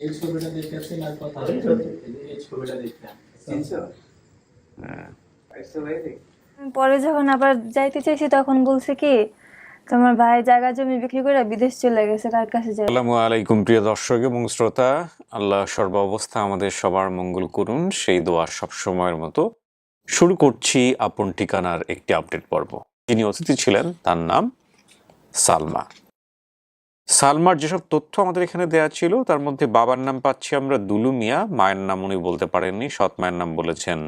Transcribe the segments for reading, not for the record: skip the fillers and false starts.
এই ছবিটা দেখেছেন আর কথা এই ছবিটা দেখলাম চিনছো? হ্যাঁ। পরে যখন আবার যাইতে চাইছি তখন বলছে কি তোমার ভাই জায়গা জমি বিক্রি করে বিদেশ চলে গেছে, তার কাছে যাই। আসসালামু আলাইকুম প্রিয় দর্শক এবং শ্রোতা। আল্লাহ সর্বাবস্থা আমাদের সবার মঙ্গল করুন, সেই দোয়া সব সময়ের মতো শুরু করছি আপন ঠিকানার একটি আপডেট পর্ব। যিনি অতিথি ছিলেন তার নাম সালমা। সালমার যেসব তথ্য আমাদের এখানে দেয়া ছিল তার মধ্যে বাবার নাম পাচ্ছি আমরা দুলু মিয়া, মায়ের নাম উনি বলতে পারেননি, সৎ মায়ের নাম বলেছেন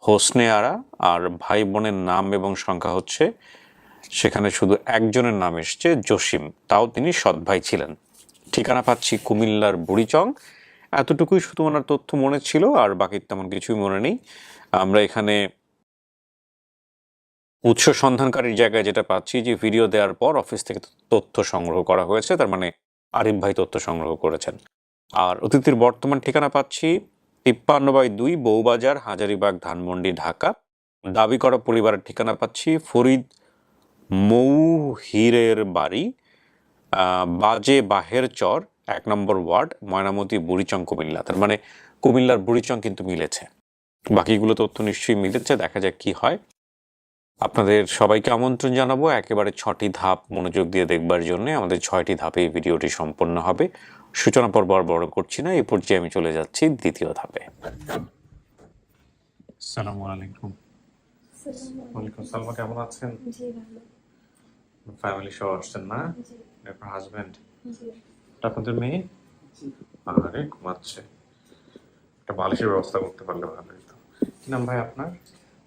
হোসনে আরা, আর ভাই বোনের নাম এবং সংখ্যা হচ্ছে সেখানে শুধু একজনের নাম এসছে জসিম, তাও তিনি সৎ ভাই ছিলেন। ঠিকানা পাচ্ছি কুমিল্লার বুড়িচং। এতটুকুই শুধু ওনার তথ্য মনে ছিল, আর বাকি তেমন কিছুই মনে নেই। আমরা এখানে উৎস সন্ধানকারীর জায়গায় যেটা পাচ্ছি যে ভিডিও দেওয়ার পর অফিস থেকে তথ্য সংগ্রহ করা হয়েছে, তার মানে আরিফ ভাই তথ্য সংগ্রহ করেছেন। আর অতিথির বর্তমান ঠিকানা পাচ্ছি 53/2 বউবাজার, হাজারীবাগ, ধানমন্ডি, ঢাকা। দাবি করা পরিবারের ঠিকানা পাচ্ছি ফরিদ মৌহিরের বাড়ি, বাজে বাহের চর, 1 নম্বর ওয়ার্ড, ময়নামতি, বুড়িচং, কুমিল্লা। তার মানে কুমিল্লার বুড়িচং কিন্তু মিলেছে, বাকিগুলো তথ্য নিশ্চয়ই মিলেছে। দেখা যাক কি হয়। আপনাদের সবাইকে আমন্ত্রণ জানাবো একেবারে 6টি ধাপ মনোযোগ দিয়ে দেখবার জন্য। আমাদের 6টি ধাপে এই ভিডিওটি সম্পন্ন হবে। সূচনা পর্ব আর বড় করছি না, এই পর্যায়ে আমি চলে যাচ্ছি দ্বিতীয় ধাপে। আসসালামু আলাইকুম। ওয়ালাইকুম সালাম। কেমন আছেন? জি ভালো। ফ্যামিলি সহ আসছেন না? জি আপনার হাজবেন্ড? জি আপনাদের মেয়ে? আরে ঘুমাচ্ছে। একটা বালিশের ব্যবস্থা করতে পারলে ভালো হতো। কি নাম ভাই আপনার?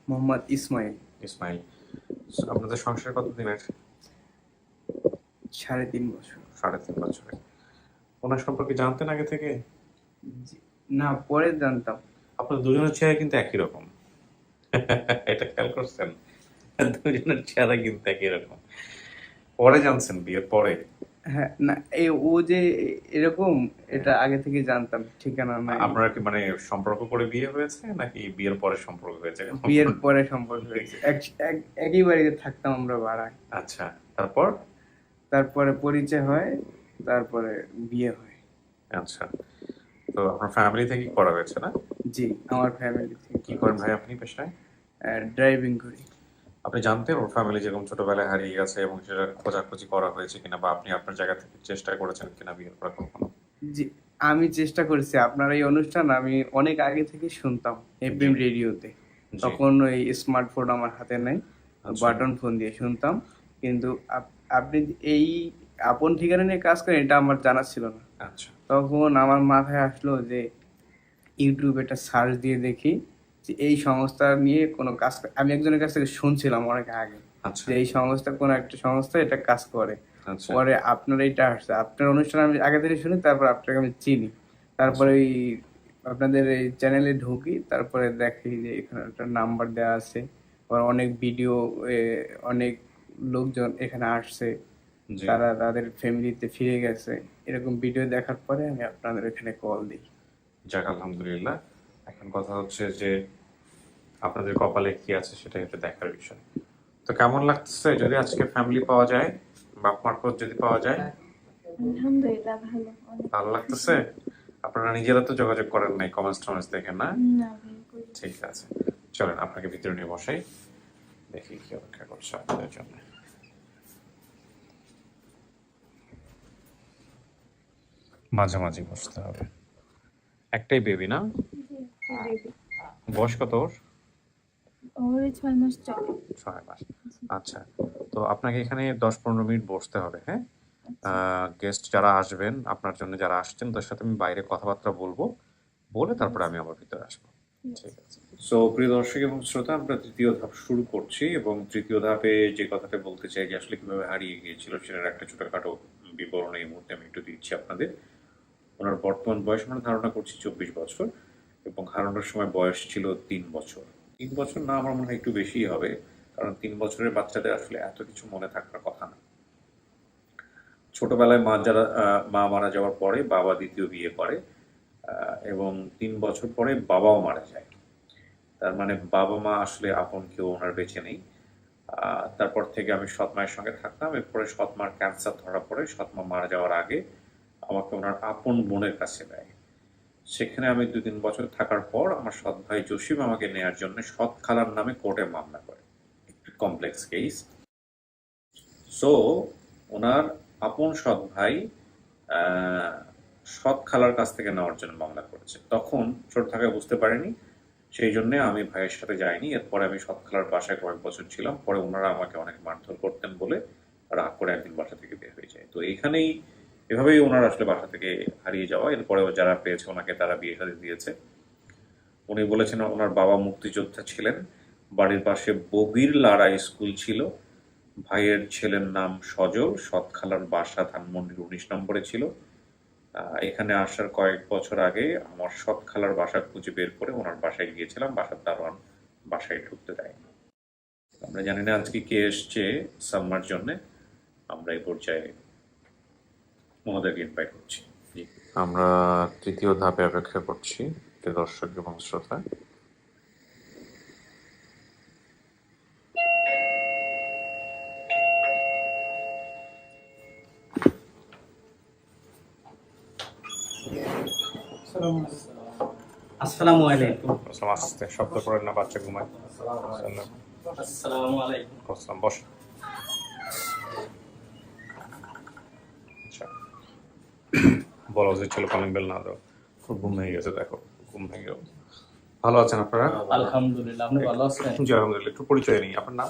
মোহাম্মদ ইসমাইল। ইসমাইল। আপনাদের সংসার কতদিনের? 3.5 বছর। 3.5 বছরের। ওনার সম্পর্কে জানতেন আগে থেকে? না, পরে জানতাম। আপনার দুজনের চেহারা কিন্তু একই রকম। এটা খেয়াল করছেন? দুজনের চেহারা কিন্তু একই রকম। পরে জানছেন, বিয়ের পরে? হ্যাঁ, না ও যে এরকম এটা আগে থেকে জানতাম, ঠিকানা নাই। আপনারা কি মানে সম্পর্ক করে বিয়ে হয়েছে নাকি বিয়ের পরে সম্পর্ক হয়েছে? বিয়ের পরে সম্পর্ক হয়েছে। একই বাড়িতে থাকতাম আমরা ভাড়ায়। আচ্ছা, তারপর? তারপরে পরিচয় হয়, তারপরে বিয়ে হয়। আচ্ছা, তো আপনার ফ্যামিলি থেকে করা হয়েছে না? জি, আমার ফ্যামিলি থেকে। কি করেন ভাই আপনি পেশায়? ড্রাইভিং করি। আপনি জানতেন ওর ফ্যামিলি যেরকম ছোটবেলায় হারিয়ে গেছে এবং সেটা খোঁজাখুঁজি করা হয়েছে কিনা, বা আপনি আপনার জায়গা থেকে চেষ্টা করেছেন কিনা বিয়ের পর কখনো? জি, আমি চেষ্টা করেছি। আপনার এই অনুষ্ঠান আমি অনেক আগে থেকে শুনতাম এফএম রেডিওতে। জি। তখন ওই স্মার্টফোন আমার হাতে নেই, আচ্ছা। বাটন ফোন দিয়ে শুনতাম। কিন্তু আপনি এই আপন ঠিকানা নিয়ে কাজ করেন এটা আমার জানা ছিল না। আচ্ছা। তখন আমার মাথায় আসলো যে ইউটিউবে একটা সার্চ দিয়ে দেখি যে এই সংস্থা নিয়ে কোনো কাজ আমি একজনের কাছ থেকে শুনছিলাম অনেক আগে আচ্ছা। যে এই সংস্থা কোনো একটা সংস্থা এটা কাজ করে। আচ্ছা। পরে আপনার এইটা আসছে, আপনার অনুষ্ঠান আমি আগে থেকে শুনি, তারপর আপনাকে আমি চিনি। তারপরে এই আপনাদের এই চ্যানেলে ঢুকি, তারপরে দেখি যে এখানে একটা নাম্বার দেওয়া আছে, আবার অনেক ভিডিও, অনেক লোকজন এখানে আসছে, জি। তারা তাদের ফ্যামিলিতে ফিরে গেছে। এরকম ভিডিও দেখার পরে আমি আপনাদের এখানে কল দিই। যাক আলহামদুলিল্লাহ। এখন কথা হচ্ছে যে আপনাদের কপালে কি আছে সেটা একটু দেখার বিষয়। তো কেমন লাগতেছে যদি আজকে ফ্যামিলি পাওয়া যায়, বাপ মার খোঁজ যদি পাওয়া যায়? আলহামদুলিল্লাহ ভালো, অনেক ভালো লাগতেছে? আপনারা নিজেরা তো যোগাযোগ করেন নাই, কমেন্টস টমেন্টস দেখেন না? না ভাই করি। ঠিক আছে, চলেন আপনাকে ভিতরে নিয়ে বসাই, দেখি কি অপেক্ষা করছে আপনাদের জন্য। মাঝামাঝি বসতে হবে। একটাই বেবি না? বয়স কত ওর? ওর 6 মাস চলে। 6 মাস। আচ্ছা, তো আপনাকে এখানে 10-15 মিনিট বসতে হবে। হ্যাঁ, গেস্ট যারা আসবেন, আপনার জন্য যারা আসছেন তার সাথে আমি বাইরে কথাবার্তা বলবো, বলে তারপরে আমি আমার ভিতরে আসবো। ঠিক আছে। সো প্রিয় দর্শক এবং শ্রোতা, আমরা তৃতীয় ধাপ শুরু করছি এবং তৃতীয় ধাপে যে কথাটা বলতে চাই যে আসলে কিভাবে হারিয়ে গিয়েছিল সেটার একটা ছোটখাটো বিবরণ এই মুহূর্তে আমি একটু দিচ্ছি আপনাদের। ওনার বর্তমান বয়স আমরা ধারণা করছি 24 বছর এবং হারানোর সময় বয়স ছিল 3 বছর। 3 বছর না, আমার মনে হয় একটু বেশিই হবে, কারণ 3 বছরের বাচ্চাদের আসলে এত কিছু মনে থাকার কথা না। ছোটবেলায় মা মারা যাওয়ার পরে বাবা দ্বিতীয় বিয়ে করে এবং 3 বছর পরে বাবাও মারা যায়। তার মানে বাবা মা আসলে আপন কেউ ওনার বেঁচে নেই। তারপর থেকে আমি সৎ মায়ের সঙ্গে থাকতাম। এরপরে সৎ মার ক্যান্সার ধরা পড়ে, সৎ মা মারা যাওয়ার আগে আমাকে ওনার আপন বোনের কাছে দেয়। সেখানে আমি 2-3 বছর থাকার পর আমার সৎ ভাই জসিম আমাকে নেয়ার জন্য সৎ খালার নামে কোর্টে মামলা করে, একটি কমপ্লেক্স কেস। সো ওনার আপন সৎ ভাই সৎ খালার কাছ থেকে নেওয়ার জন্য মামলা করেছে। তখন ছোট থাকায় বুঝতে পারিনি, সেই জন্য আমি ভাইয়ের সাথে যাইনি। এরপরে আমি সৎ খালার বাসায় কয়েক বছর ছিলাম, পরে ওনারা আমাকে অনেক মারধর করতেন বলে রাগ করে একদিন বাসা থেকে বের হয়ে যায়। তো এইখানেই এভাবেই ওনার আসলে বাসা থেকে হারিয়ে যাওয়া। এরপরেও যারা পেয়েছে ওনাকে তারা বিয়ে শাদী দিয়েছে। উনি বলেছেন ওনার বাবা মুক্তিযোদ্ধা ছিলেন, বাড়ির পাশে বগির লাড়া স্কুল ছিল, ভাইয়ের ছেলের নাম সজল, সৎ খালার বাসা ধানমন্ডির 19 নম্বরে ছিল। এখানে আসার কয়েক বছর আগে আমার সৎ খালার বাসা খুঁজে বের করে ওনার বাসায় গিয়েছিলাম, বাসার দারোয়ান বাসায় ঢুকতে দেয়নি। আমরা জানি না আজকে কে এসছে সালমার জন্য, আমরা এই পর্যায়ে ওনাদেরকে ইনভাইট করছি। আমরা তৃতীয় ধাপে অপেক্ষা করছি, দর্শক এবং শ্রোতা। আসসালামু আলাইকুম। আস্তে শব্দ করেন না, বাচ্চা ঘুমায়। আসসালামু আলাইকুম। বস। আচ্ছা, বলো যে ছিল কলিং বেল না দাও, খুব ঘুম ভেঙে গেছে। দেখো ঘুম ভেঙে গেল। ভালো আছেন আপনারা? আলহামদুলিল্লাহ, আপনি ভালো আছেন? জি আলহামদুলিল্লাহ। একটু পরিচয় নেই, আপনার নাম?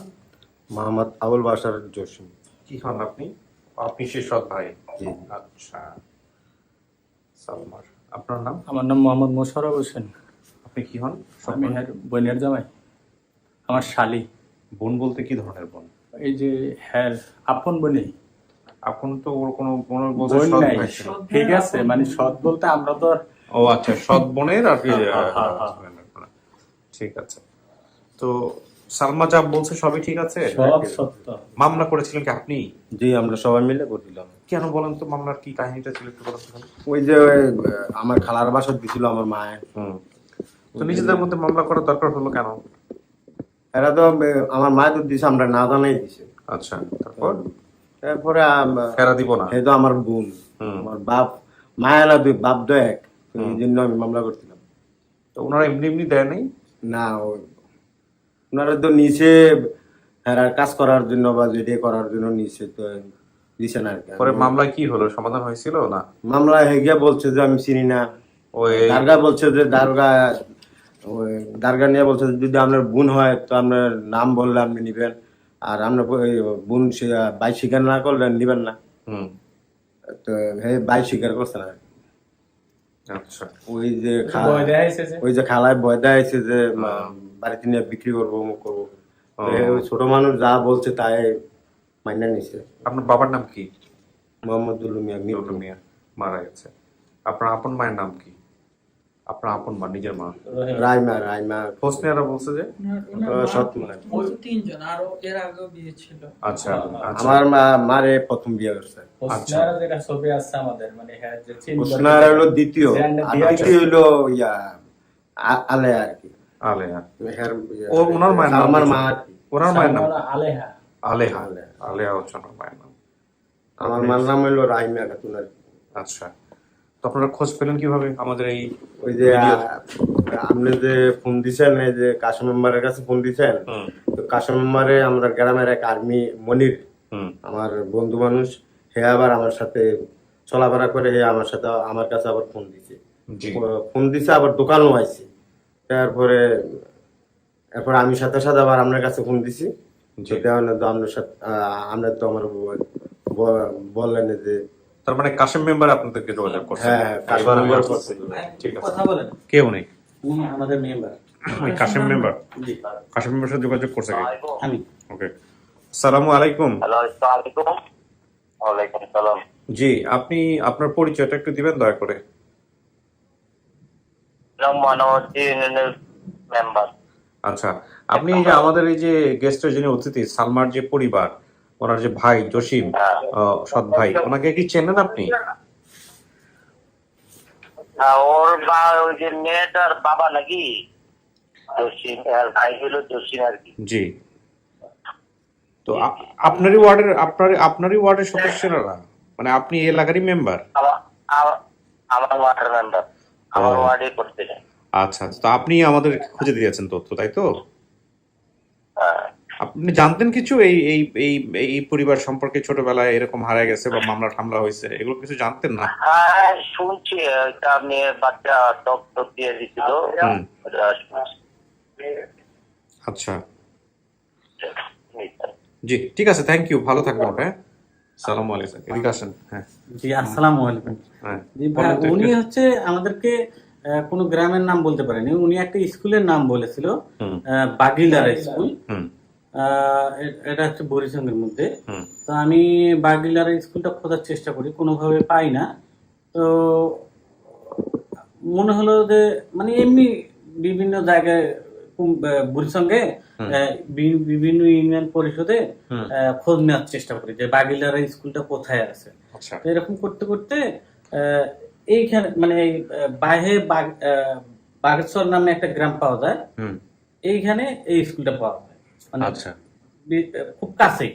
মোহাম্মদ আবুল বাশার জসিম। কি হন আপনি? আপনি সে সৎ ভাই? জি। আচ্ছা, সালমার। আপনার নাম? আমার নাম মোহাম্মদ মোশাররফ হোসেন। আপনি কি হন? আমি বোনের জামাই, আমার শালি। বোন বলতে কি ধরনের বোন? এই যে হ্যাঁ, আপন বোনই। এখন তো ওর কোনো বোনের বলতে বোন সৎ নাই, ভাই ছিল। ঠিক আছে, মানে সৎ বলতে আমরা তো আর ও আচ্ছা, সৎ বোনের আর কি। হ্যাঁ। ঠিক আছে। তো সালমা যা বলছে সবই ঠিক আছে? সব সত্য। মামলা করেছিলেন কি আপনি? জি, আমরা সবাই মিলে করছিলাম। কেন বলেন তো, মামলার কি কাহিনীটা ছিল একটু বলেন তো। ওই যে আমার খালার বাসা দিছিল আমার মায়ের। তো নিজেদের মধ্যে মামলা করার দরকার হলো কেন? এরা তো আমার মায়ের তো দিছে, আমরা না জানাই দিছে। আচ্ছা, তারপর? তারপরে ফেরা দিব না। এই তো আমার বোন, আমার বাপ মায়েরা দুই, বাপ তো এক, তো এই জন্য আমি মামলা করছিলাম। তো ওনারা এমনি এমনি দেয় নাই? না, ওনারা তো নিচে এরা কাজ করার জন্য বা যেটা করার জন্য নিচে, তো দিছে না আর কি। পরে মামলায় কি হলো, সমাধান হয়েছিল না? মামলা হেগে বলছে যে আমি চিনি না। ওই দারগা বলছে যে দারগা নিয়ে বলছে যে যদি আপনার বোন হয় তো আপনার নাম বললে আপনি নিবেন, আর আপনার বোন ভাই স্বীকার না করলে নিবেন না। তো হে ভাই স্বীকার করছে না। আচ্ছা, ওই যে ভয় দেখাইছে যে ওই যে খালায় ভয় দেখাইছে যে বাড়িতে নিয়ে বিক্রি করবো, অমুক করবো। তো ওই ছোট মানুষ যা বলছে তাই মাইনা নিছে। আপনার বাবার নাম কি? মোহাম্মদ দুলু মিয়া। মিয়া মিয়া মারা গেছে। আপনার আপন মায়ের নাম কি? আপনার আপন মা, নিজের মা? রাইমা হোসনিয়ারা বলছে যে সৎ মা। তিনজন, আরো এর আগেও বিয়ে ছিল। আচ্ছা আচ্ছা। আমার মারে প্রথম বিয়ে করছে। হোসনারা যেটা ছবি আছে আমাদের, মানে হ্যাঁ যে হোসনার হলো দ্বিতীয়, আর দ্বিতীয় হলো ইয়া আলেয়া আর কি। আলেয়া। ইয়া, ও ওনার মায়ের নাম? আমার মা আর কি। ওনার মায়ের নাম? আলেহা। আলেহা। আলেহা হচ্ছে ওনার মায়ের নাম। আমার মার নাম হলো রাইমা খাতুন আর কি। আচ্ছা, তো আপনারা খোঁজ পেলেন কিভাবে আমাদের এই? ওই যে আপনি যে ফোন দিছেন, এই যে কাশিম মেম্বারের কাছে ফোন দিছেন, তো কাশিম মেম্বারে আমরা গ্রামের এক আর্মি মনির, আমার বন্ধু মানুষ, হে আবার আমার সাথে চলাফেরা করে, হে আমার সাথে আমার কাছে আবার ফোন দিছে। ফোন দিছে আবার দোকানও আইছে। এরপরে আমি সাথে সাথে আবার আপনার কাছে ফোন দিছি। আপনার সাথে আমরা তো আমার বললেন যে তার মানে কাশেম মেম্বার আপনাদেরকে যোগাযোগ করছে? হ্যাঁ, কাশিম মেম্বার করছে। ঠিক আছে। কথা বলেন। কে উনি? উনি আমাদের মেম্বার। ওই কাশেম মেম্বার? জি, কাশেম মেম্বার সাথে যোগাযোগ করছে কে? আমি। ওকে, আসসালামু আলাইকুম। ওয়ালাইকুম সালাম। জি, আপনি আপনার পরিচয়টা একটু দিবেন দয়া করে। মানবতী ইউনিয়নের মেম্বার। আচ্ছা, আপনি এই যে আমাদের এই যে গেস্টের যিনি অতিথি, সালমার যে পরিবার, ওনার যে ভাই জসিম, সৎ ভাই, ওনাকে কি চেনেন আপনি? ওর ওই যে মেয়েটার বাবা নাকি জসিম, আর ভাই হলো জসিম আর কি। জি। তো আপনারই ওয়ার্ডের সদস্যরা, মানে আপনি এই এলাকারই মেম্বার? আমার ওয়ার্ডের মেম্বার, আমার ওয়ার্ডে করতে চাই। আচ্ছা আচ্ছা, তো আপনি আমাদের খুঁজে দিয়েছেন তথ্য, তাই তো? হ্যাঁ আপনি জানতেন কিছু এই এই এই এই পরিবার সম্পর্কে, ছোটবেলায় এরকম হারায় গেছে বা মামলা টামলা হয়েছে, এগুলো কিছু জানতেন না? হ্যাঁ শুনছি, এটা মেয়ে বাচ্চা টক টক দিয়ে দিছিল, হুম। ওটা শুনছি। আচ্ছা, জি ঠিক আছে, থ্যাংক ইউ, ভালো থাকবেন। হ্যাঁ, সালাম আলাইকুম, এদিকে আসেন। হ্যাঁ জি, আসসালামু আলাইকুম। হ্যাঁ, জি ভাই, বলেন তো একটু। উনি হচ্ছে আমাদেরকে কোনো গ্রামের নাম বলতে পারেনি, উনি একটা স্কুলের নাম বলেছিল, হুম বাগিলারা স্কুল। হুম এটা হচ্ছে বরিশালের মধ্যে। হুম তো আমি বাগিলারা স্কুলটা খোঁজার চেষ্টা করি, কোনোভাবে পাই না। তো মনে হলো যে মানে এমনি বিভিন্ন জায়গায় বরিশালে হুম। বিভিন্ন ইউনিয়ন পরিষদে হুম। খোঁজ নেওয়ার চেষ্টা করি যে বাগিলারা স্কুলটা কোথায় আছে। আচ্ছা, তো এরকম করতে করতে এইখানে মানে এই বাইরে বাগেশ্বর নামে একটা গ্রাম পাওয়া যায়, হুম এইখানে এই স্কুলটা পাওয়া যায়, মানে আচ্ছা খুব কাছেই।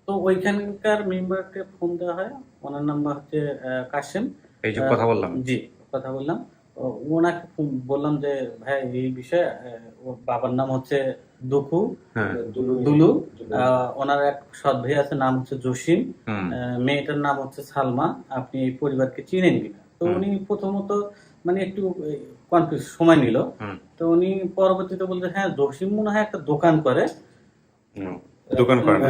তো ওইখানকার মেম্বারকে ফোন দেওয়া হয়, ওনার নাম্বার হচ্ছে কাশেম। এই যে কথা বললাম। জি, কথা বললাম। ওনাকে বললাম যে ভাই এই বিষয়ে, ওর বাবার নাম হচ্ছে দুখু, হ্যাঁ দুলু। ওনার এক সৎ ভাই আছে, নাম হচ্ছে জসিম। হুম মেয়েটার নাম হচ্ছে সালমা। আপনি এই পরিবারকে চিনেন কিনা? তো হুম। উনি প্রথমত মানে একটু কনফিউজ সময় নিল। হুম তো উনি পরবর্তীতে বলতে, হ্যাঁ জসিম মনে হয় একটা দোকান করে। হুম। দোকান করেন?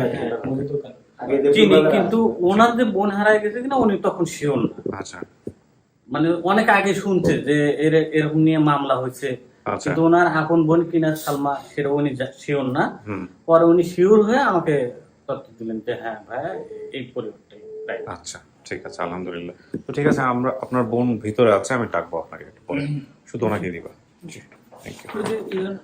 চিনি, কিন্তু ওনার যে বোন হারায় গেছে কিনা উনি তখন শিওর না। আচ্ছা মানে অনেক আগে শুনছে যে এরকম নিয়ে মামলা হয়েছে, আচ্ছা কিন্তু ওনার আপন বোন কিনা সালমা সেটা উনি শিওর না। হুম পরে উনি শিওর হয়ে আমাকে তথ্য দিলেন যে হ্যাঁ ভাই এই পরিবারটাই right। আচ্ছা, ঠিক আছে, আলহামদুলিল্লাহ। তো ঠিক আছে, আমরা, আপনার বোন ভিতরে আছে, আমি ডাকবো আপনাকে একটু পরে, শুধু ওনাকে দিবা। জি, থ্যাংক ইউ। ওই যে ইরান,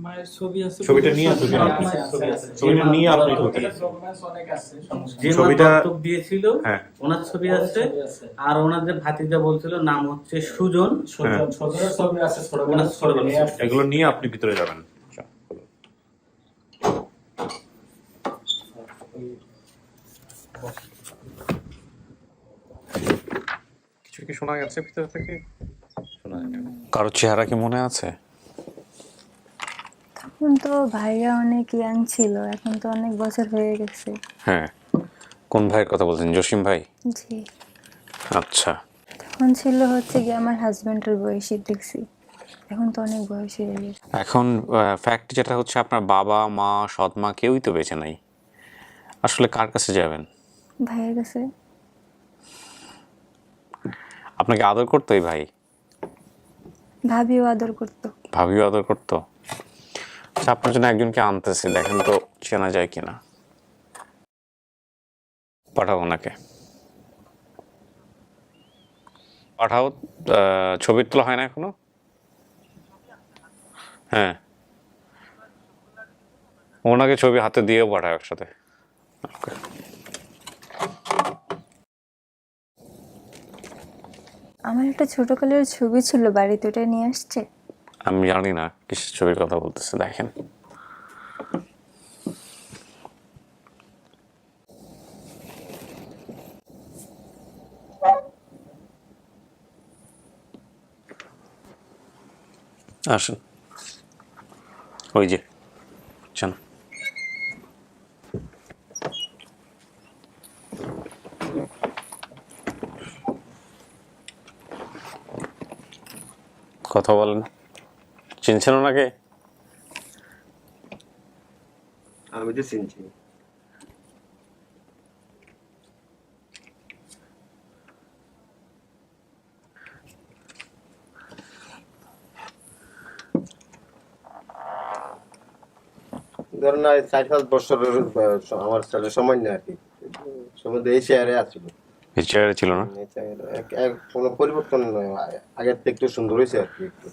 মায়ের ছবি আছে, ছবিটা নিয়ে ছবি আপনি আছে। ছবিটা নিয়ে আপনি ঢুকে Documents অনেক আছে, সমস্যা যে নেই। মা ছবিটা- দত্তক দিয়েছিল হ্যাঁ ওনার ছবি আছে, ছবি আছে। আর ওনার যে ভাতিজা বলছিল নাম হচ্ছে সুজন, সজনের ছবি আছে, ওনার ছবি নিয়ে আসছে। এগুলো নিয়ে আপনি ভিতরে যাবেন। আচ্ছা, বলুন। কিছু কি শোনা গেছে ভিতর থেকে? শোনা যায় না। কারো চেহারা কি মনে আছে? তখন তো ভাইয়া অনেক ইয়াং ছিল, এখন তো অনেক বছর হয়ে গেছে। হ্যাঁ, কোন ভাইয়ের কথা বলছেন? জসিম ভাই? জি, আচ্ছা, তখন ছিল হচ্ছে কি আমার হাজবেন্ডের বয়সী দেখছি, এখন তো অনেক বয়স হয়ে গেছে। এখন ফ্যাক্ট যেটা হচ্ছে, আপনার বাবা মা সৎ মা কেউই তো বেঁচে নাই, আসলে কার কাছে যাবেন? ভাইয়ের কাছে। আপনাকে আদর করতো এই ভাই? ভাবিও আদর করতো। ভাবিও আদর করতো? আচ্ছা, আপনার জন্য একজনকে আনতেছে, দেখেন তো চেনা যায় কিনা। পাঠাও ওনাকে, পাঠাও। ছবির তোলা হয় না এখনো? হ্যাঁ, ওনাকে ছবি হাতে দিয়েও পাঠাও একসাথে। Okay. আমার একটা ছোটকালের ছবি ছিল বাড়িতে, ওটা নিয়ে আসছে। আমি জানি না কিসের ছবির কথা বলতেছে, দেখেন। আসেন, ওই যে বুঝছেন। কথা বলেন, চিনছেন ওনাকে? আমি তো চিনছি। ধরেন না 4-5 বছরের আমার ছেলে সময় নেই আর কি, সময় এই চেয়ারে আছিল। এই চেয়ারে ছিল না? এই চেয়ারে কোনো পরিবর্তন নয়, আগের থেকে একটু সুন্দর হয়েছে আর কি, একটু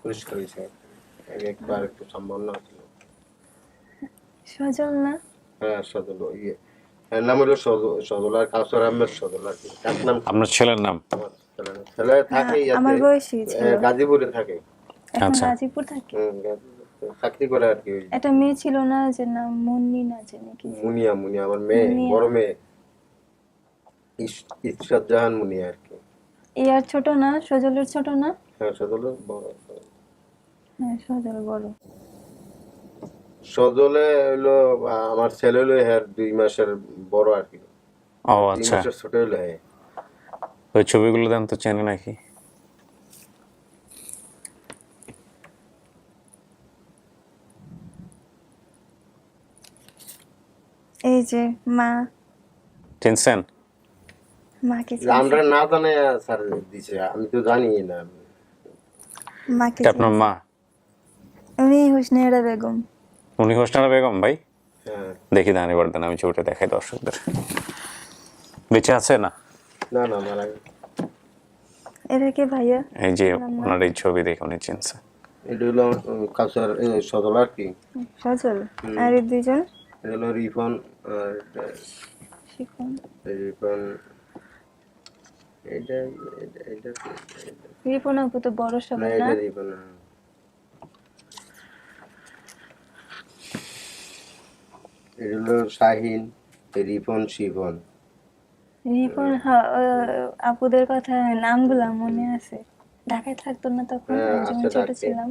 পরিষ্কার হয়েছে আর কি। আগে একটু আর একটু সম্ভাবনা ছিল। সজল না? হ্যাঁ সজল, ইয়ে এর নাম হলো সজল আর কাউসার আহমেদ সজল আর কি। তার নাম আপনার ছেলের নাম? আমার ছেলে থাকে আমার বয়সী ছিল। গাজীপুরে থাকে। এখন আচ্ছা। গাজীপুর থাকে। চাকরি করে আর কি। একটা মেয়ে ছিল না, যে নাম মুন্নি না জানি কি, মুনিয়া, আমার মেয়ে, মুনিয়া। বড় মেয়ে ইশরাত জাহান মুনিয়া আর কি। ইয়ার ছোট না, সজলের ছোট না? হ্যাঁ সজলে বড়। হ্যাঁ সজল বড়। সজলে হইলো আমার ছেলে হইলো হ্যাঁ 2 মাসের বড় আর কি। ও 2 আচ্ছা, মাসের ছোট হইলো হ্যাঁ। ওই ছবিগুলো দেন তো, চেনে নাকি? এই যে মা, চিনছেন? মাকে আমরা না জানে স্যার দিছে, আমি তো জানি না। মাকে এটা আপনার মা? উনি হুসনেরা বেগম। উনি হোসনারা বেগম ভাই? হ্যাঁ। দেখি দান এবার, দেন আমি ছবিটা দেখাই দর্শকদের। বেঁচে আছে না? না না মারা গেছে। এটা কে ভাইয়া? এই যে ওনার এই ছবি দেখে উনি চিনছে। এটা হলো কাউসার সজল আর কি। সজল। আর এই দুইজন? এটা হলো রিফন আর শিখন। রিফন। এটা এটা এটা রিপন আপু তো বড় না সবাই না? এটা রিফন না। এটা হলো শাহিন, রিফন, শিফন। রিপন, হ্যাঁ আপুদের কথা নামগুলা মনে আছে। ঢাকায় থাকতো না তখন, হ্যাঁ, আমি যখন আছে ছোট ঢাকায়। ছিলাম।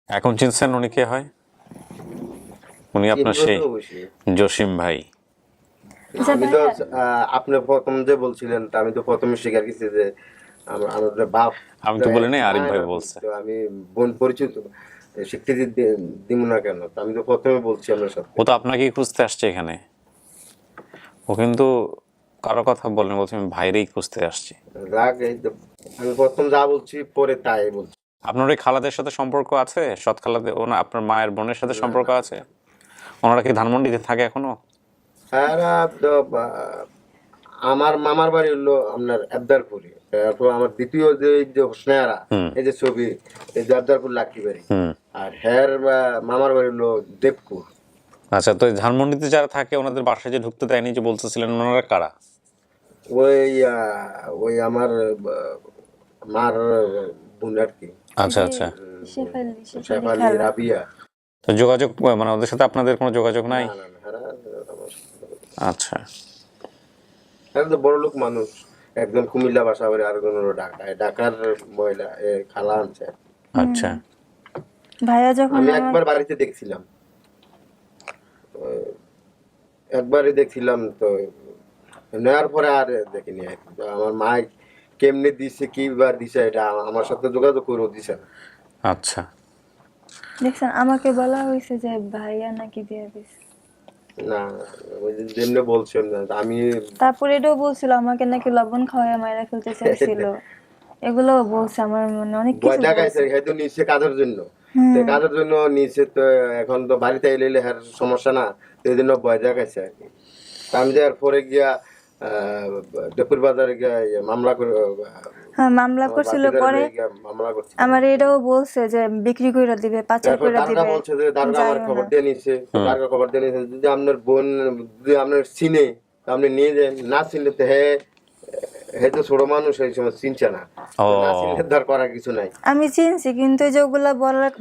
এখন চিনছেন উনি কে হয়? উনি আপনার সেই জসিম ভাই। আচ্ছা আমি তো ভাইয়া, আপনি প্রথম যে বলছিলেন তা আমি তো প্রথমে স্বীকার করছি যে আমাদের বাপ। আমি তো বলি নাই, আরিফ না, ভাই না, বলছে। তো আমি বোন পরিচিত স্বীকৃতি দিব না কেন? তো আমি তো প্রথমে বলছি আপনার সাথে। ও তো আপনাকেই খুঁজতে আসছে এখানে। ও কিন্তু কারো কথা বলেনি, বলছে আমি ভাইরেই খুঁজতে আসছি। রাগ এই তো, আমি প্রথম যা বলছি পরে তাই বলছি। আপনার ওই খালাদের সাথে সম্পর্ক আছে? সৎ খালাদের, ওনা আপনার মায়ের বোনের সাথে সম্পর্ক আছে? ওনারা কি ধানমন্ডিতে থাকে এখনো? এরা তো, আমার মামার বাড়ি হলো আপনার আবদারপুরে। তারপর আমার দ্বিতীয় যে এই যে হোসনেয়ারা, এই যে ছবি, এই যে আবদারপুর লাকি বাড়ি। আর হ্যার মামার বাড়ি হলো দেবপুর। আচ্ছা, তো এই ধানমন্ডিতে যারা থাকে ওনাদের বাসায় যে ঢুকতে দেয়নি যে বলতেছিলেন, ওনারা কারা? ওই ওই আমার মার বোন আর কি। আচ্ছা আচ্ছা। শেফালি, শেফালি শেফালি, খালা। রাবিয়া। তো যোগাযোগ, মানে ওদের সাথে আপনাদের কোনো যোগাযোগ নাই? না না না, এরা আচ্ছা। এরা তো বড় লোক মানুষ। একজন কুমিল্লা বাসা বাড়ি, আরেকজন হলো ঢাকায়। ঢাকার মহিলা খালা আনছে। আচ্ছা। ভাইয়া যখন আমি একবার বাড়িতে দেখছিলাম, একবারই দেখছিলাম। তো নেওয়ার পরে আর দেখিনি আর কি। তো আমার মা কেমনে দিছে, কি বার দিছে, এটা আমার সাথে যোগাযোগ করে দিছে না। আচ্ছা। দেখছেন, আমাকে বলা হয়েছে যে ভাইয়া নাকি দিয়ে দিছে। না, ওই যে যেমনি বলছেন না, আমি তারপর এটাও বলছিল আমাকে নাকি লবণ খাওয়ায় মায়েরা ফেলতে চাইছিল। এগুলো বলছে, আমার মনে অনেক ভয় কিছু দেখাইছে, বলছে। হয়তো নিচে কাজের জন্য। তো কাজের জন্য নিচে, তো এখন তো বাড়িতে এলে হ্যার সমস্যা না, তো এই জন্য ভয় দেখাইছে আর কি। তা আমি যে পরে গিয়া দুপুর বাজারে গিয়া মামলা করে, হ্যাঁ মামলা করছিল। পরে মামলা করছি। আমার এটাও বলছে যে বিক্রি করে দিবে, পাচার তারপর করে দারোগা দিবে। বলছে যে দারোগা আমার যাইও খবর না। দিয়ে নিচ্ছে। দারোগা খবর দিয়ে নিচ্ছে, যদি আপনার বোন, যদি আপনার চিনে তো আপনি নিয়ে যান, না চিনলে তো হে তো ছোট মানুষ, এই সময় চিনছে না। ও। না চিনলে ধর করার কিছু নাই। আমি চিনছি, কিন্তু যেগুলা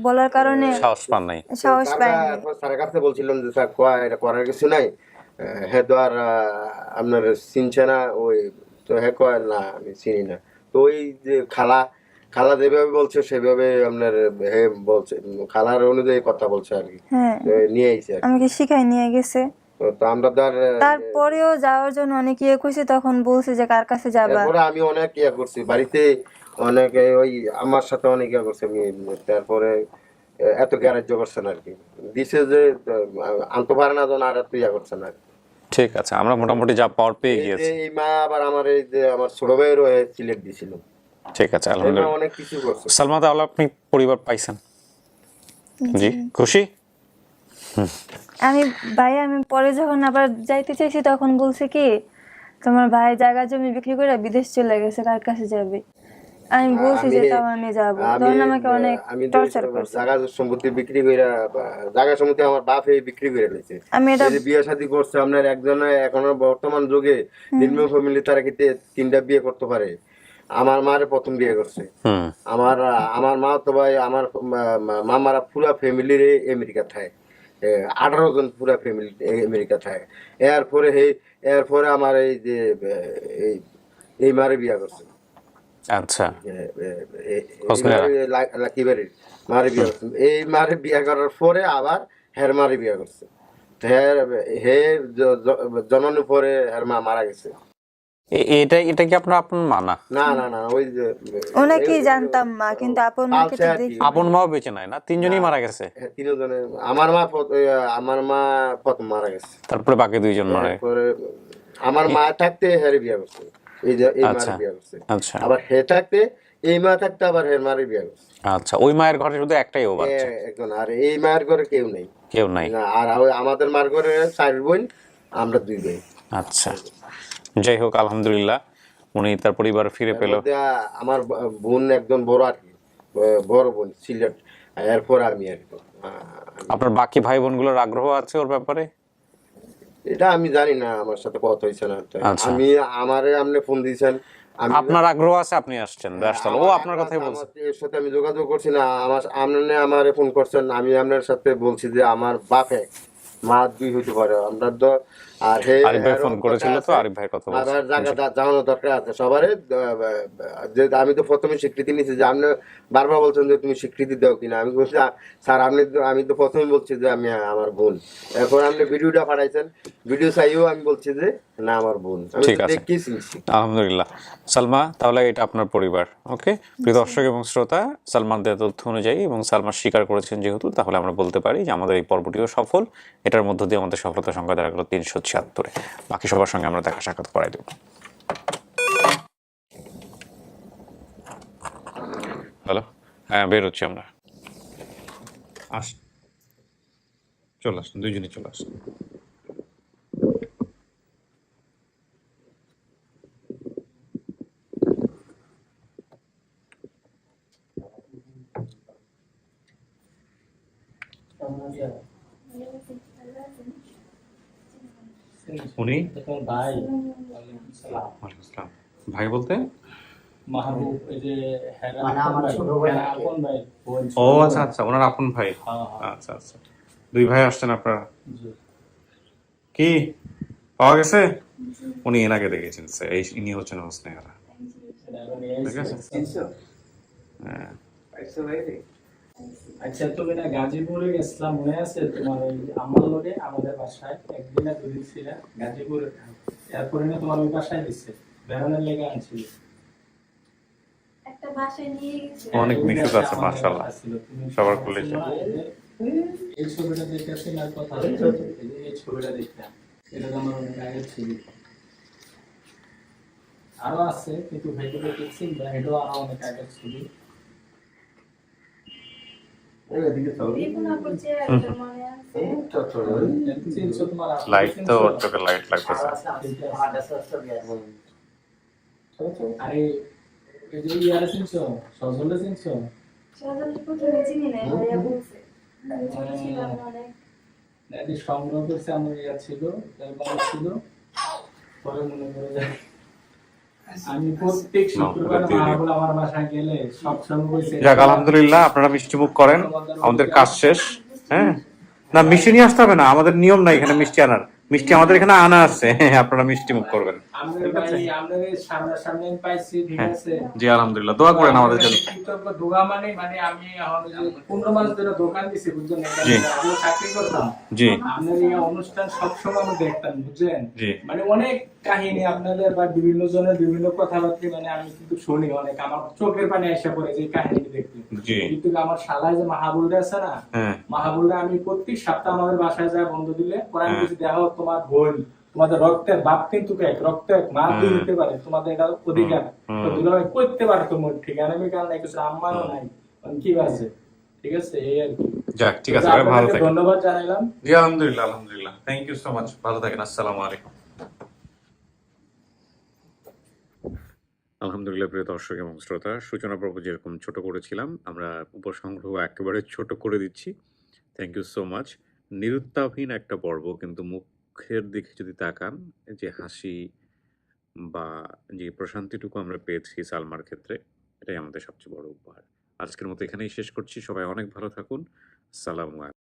বলার কারণে সাহস পান নাই? সাহস পাইনি। স্যারের কাছে বলছিলাম যে স্যার এটা করার কিছু নাই। হ্যাঁ তো আর আপনার চিনছে না। ওই তো হ্যাঁ কয় না আমি চিনি না। তো ওই যে খালা, খালা যেভাবে বলছে সেভাবে আপনার হে বলছে, খালার অনুযায়ী কথা বলছে আর কি। হ্যাঁ, তো নিয়ে আইছে আর কি। আমাকে শিখাই নিয়ে গেছে। তো আমরা তো আর তারপরেও যাওয়ার জন্য অনেক ইয়ে করছে, তখন বলছে যে কার কাছে যাবা। এরপরে আমি অনেক ইয়ে করছি বাড়িতে, অনেক ওই আমার সাথে অনেক ইয়ে করছে আমি। তারপরে এত গ্যারেজ করছেন আর কি, দিছে যে আনতে পারে না যখন আর এত ইয়ে করছেন আর কি। ঠিক আছে, আমরা মোটামুটি যা পাওয়ার পেয়ে এই যে গিয়েছি। এই মা আবার আমার এই যে আমার ছোট ভাইয়েরও সিলেট দিছিল। ঠিক আছে, এই মা আলহামদুলিল্লাহ। অনেক কিছু করছে। সালমা, তাহলে আপনি পরিবার পাইছেন? জি, খুশি? আমি পরে যখন আবার যাইতে চাইছি তখন বলছে কি, তোমার ভাই জায়গা জমি বিক্রি করে বিদেশ চলে গেছে, কার কাছে যাবে? আমি বলছি যে তাও আমি যাবো। তখন আমাকে অনেক আমি টর্চার করছে। জায়গা সম্পত্তি বিক্রি করে, জায়গা সম্পত্তি আমার বাপ বিক্রি করে নিয়েছে। আমি এটা এই যে বিয়ে শাদী করছে আপনার একজনে, এখনো বর্তমান যুগে নিম্ন ফ্যামিলি তারা কি 3টা বিয়ে করতে পারে। আমার মারে প্রথম বিয়ে করছে। আমার মা তো ভাই, আমার মামারা পুরা ফ্যামিলির আমেরিকা থাকে। 18 জন পুরা ফ্যামিলি আমেরিকা থাকে। এরপরে আমার এই যে এই মারে বিয়া করছে, আচ্ছা, এই লাকি বাড়ির মারে বিয়া করছে। এই মারে বিয়া করার পরে আবার হের মারে বিয়া করছে। হে জন্মানোর পরে হের মা মারা গেছে। এটা কি আপনার আপন মা না? না না না, ওই যে ওনাকে জানতাম মা, কিন্তু আপন মাকে তো দেখি। আপন মাও বেঁচে নাই না? তিনজনই মারা গেছে? তিনজনে। আমার মা প্রথম মারা গেছে, তারপরে বাকি দুইজন মারা গেছে। তারপরে আমার মা থাকতে হেরে বিয়া করছে, এই যে এই মারে আচ্ছা বিয়া করছে। আচ্ছা আবার হে থাকতে এই মা থাকতে আবার হের মারে বিয়া করছে। আচ্ছা, ওই মায়ের ঘরে শুধু একটাই ও বাচ্চা, একজন। আর এই মায়ের ঘরে কেউ নেই, কেউ নাই? না। আর আমাদের মার ঘরে 4 বোন, আমরা 2 ভাই। আচ্ছা, যাই হোক, আলহামদুলিল্লাহ উনি তার পরিবার ফিরে পেল। এর মধ্যে আমার বোন একজন বড় আর কি, বড় বোন সিলেট, এরপর আমি আর কি। আপনার বাকি ভাই বোনগুলোর আগ্রহ আছে ওর ব্যাপারে? এটা আমি জানি না, আমার সাথে কথা হয়েছে না। আচ্ছা। আপনি ফোন দিয়েছেন, আপনার আগ্রহ আছে, আপনি আসছেন, ব্যাস তাহলে। ও আপনার কথাই বলছে। এর সাথে আমি যোগাযোগ করছি না, আপনি আমার ফোন করছেন, আমি আপনার সাথে বলছি যে আমার বাপে মা 2 হইতে পারে, আমরা তো। আর আরিফ ভাই ফোন করেছিল তো, আরিফ ভাই কথা বলছে। আবার জায়গা জানানো দরকার আছে সবারে। যে আমি তো প্রথমে স্বীকৃতি নিয়েছি, যে আপনি বারবার বলছেন যে তুমি স্বীকৃতি দাও কিনা। আমি বলছি স্যার আমি তো প্রথমে বলছি যে আমি আমার বোন। এখন আপনি ভিডিওটা পাঠাইছেন, ভিডিও চাইও আমি বলছি যে না আমার বোন, আমি ঠিক আছে, দেখি চিনছি। আলহামদুলিল্লাহ। সালমা, তাহলে এটা আপনার পরিবার। ওকে, প্রিয় দর্শক এবং শ্রোতা, সালমান দেওয়া তথ্য অনুযায়ী এবং সালমা স্বীকার করেছেন যেহেতু, তাহলে আমরা বলতে পারি যে আমাদের এই পর্বটিও সফল। এটার মধ্য দিয়ে আমাদের সফলতার সংখ্যা দেখা গেল 376। বাকি সবার সঙ্গে আমরা দেখা সাক্ষাৎ করাই দেব। হ্যালো, হ্যাঁ, বের হচ্ছি আমরা। চলে আসুন, দুইজনই চলে আসুন। উনি তোমার ভাই। ওয়ালাইকুম সালাম। ওয়ালাইকুম আসসালাম। ভাই বলতে? মাহবুব, এই যে হেরা মানে আমার আপন ছোট ভাই, ভাই। হেরা আপন ভাই, বোন। ও আচ্ছা আচ্ছা, ওনার আপন ভাই। হ্যাঁ, হ্যাঁ। আচ্ছা আচ্ছা, 2 ভাই আসছেন আপনারা। জি। কি পাওয়া গেছে? উনি এনাকে দেখেছেন, ইনি হচ্ছেন হোসনেহারা। এটা এখন এই ঠিক আছে। চিনছো? হ্যাঁ, পাইছো ভাইরে? আচ্ছা, তুমি না গাজীপুরে গেছিলাম, মনে আছে তোমার? ওই আমার লোকে আমাদের বাসায় একদিন না 2 দিন ছিল গাজীপুরে। এরপরে না তোমার ওই বাসায় দিচ্ছে, বেড়ানোর লেগে আনছিল। একটা বাসায় নিয়ে গেছে। অনেক মিশুক আছে, মাশাআল্লাহ। সবার কলেজে। এই ছবিটা দেখেছি না, কথা এই ছবিটা দেখলাম, এটা তো আমার অনেক আগে ছিল। আরো আছে কিন্তু ভাইগুলো দেখছি, এটাও আরো অনেক আগে ছিল। চিনছো তোমার? লাইট তো ওর চোখে লাইট লাগতেছে। আরে এই যে ইয়ারা চিনছো, সজলে চিনছো? এটি সংগ্রহ করছে, আমার ইয়া ছিল, অ্যালবাম ছিল। পরে মনে করে যায় আমি প্রত্যেক শুক্রবার মাহবুল আমার বাসায় গেলে সবসময় বলছে, যাক, আলহামদুলিল্লাহ, আপনারা মিষ্টি মুখ করেন, আমাদের কাজ শেষ। হ্যাঁ, না মিষ্টি নিয়ে আসতে হবে না, আমাদের নিয়ম নাই এখানে মিষ্টি আনার। মিষ্টি আমাদের এখানে আনা আছে, আপনারা মিষ্টি মুখ করবেন। আমাদের ভাই আমাদের সামনাসামনি আমি পাইছি, ঠিক আছে। জি আলহামদুলিল্লাহ, দোয়া করেন আমাদের জন্য। কৃতজ্ঞ দোয়া মানে আমি এখন যে 15 মাস ধরে দোকান দিছি, বুঝছেন? জি। আমি চাকরি করতাম। জি আপনার এই অনুষ্ঠান সবসময় আমি দেখতাম, বুঝছেন? জি। মানে অনেক কাহিনী আপনাদের বা বিভিন্ন জনের বিভিন্ন কথাবার্তা, মানে আমি কিন্তু শুনি অনেক, আমার চোখের পানি এসে পড়ে যে কাহিনী দেখতে। জি। কিন্তু আমার শালায় যে মাহবুলটা আছে না, হ্যাঁ মাহবুলটা আমি প্রত্যেক সপ্তাহ আমাদের বাসায় যায় বন্ধ দিলে, পরে আমি হ্যাঁ। কিছু দেখো তোমার বোন, তোমাদের রক্তের বাপ কিন্তু এক, রক্ত এক, মা দিয়ে দিতে পারে, তোমাদের এটা অধিকার। তো দুলাভাই করতে পারে তোমার ঠিকানা, আমি কারণ নাই কিছু আম্মানও নাই, কি আছে, ঠিক আছে? এই আর কি। যাক, ঠিক আছে ভাই, ভালো থাকেন। ধন্যবাদ জানাইলাম। জি আলহামদুলিল্লাহ, আলহামদুলিল্লাহ, থ্যাংক ইউ সো মাচ। ভালো থাকেন, আসসালামু আলাইকুম। আলহামদুলিল্লাহ, প্রিয় দর্শক এবং শ্রোতা, সূচনা পর্ব যেরকম ছোট করেছিলাম, আমরা উপসংগ্রহ একেবারে ছোট করে দিচ্ছি। Thank you so much. নিরুত্তাপহীন একটা পর্ব, কিন্তু মুখের দিকে যদি তাকান, যে হাসি বা যে প্রশান্তিটুকু আমরা পেয়েছি সালমার ক্ষেত্রে, এটাই আমাদের সবচেয়ে বড় উপহার। আজকের মতো এখানেই শেষ করছি। সবাই অনেক ভালো থাকুন। সালাম।